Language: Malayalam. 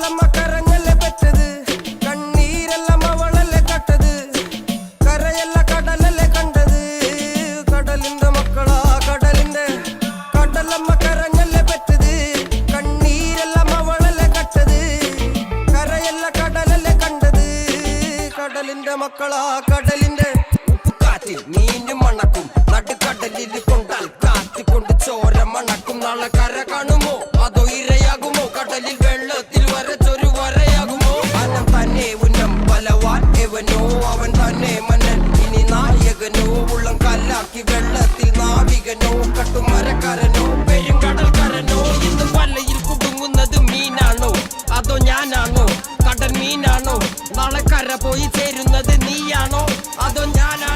കടലമ്മ കരഞ്ഞല്ലേ പെറ്റത് കണ്ണീരെല്ലാം അവളല്ലേ കട്ടത് കരയല്ല കടലല്ലേ കണ്ടത് കടലിന്റെ മക്കളാ കടലിന്റെ കടലമ്മ കരഞ്ഞല്ലേ പെറ്റത് കണ്ണീരെല്ലാം അവളല്ലേ കട്ടത് കരയല്ല കടലല്ലേ കണ്ടത് കടലിന്റെ മക്കളാ കടലിന്റെ ഉപ്പുകാറ്റിൽ മീനും മണക്കും നടുക്കടലിൽ കൊണ്ടാൽ കാറ്റിക്കൊണ്ട് ചോര മണക്കും നാളെ കര കാണുമോ അതോ ഇരയാകുമോ കടലിൽ വെള്ളത്തിൽ വരച്ചൊരു വരയാകുമോ അനം തന്നെ ഉന്നം ബലവാൻ എവനോ അവൻ തന്നെ മന്നൻ ഇനി നായകനോ ഉള്ളം കല്ലാക്കി വെള്ളത്തിൽ നാവികനോ കട്ടുമരക്കാരനോ പെരും കടൽക്കാരനോ ഇന്ന് വലയിൽ കുടുങ്ങുന്നത് മീനാണോ അതോ ഞാനാണോ കടൽ മീനാണോ നാളെ കര പോയി ചേരുന്നത് നീയാണോ അതോ ഞാനാണോ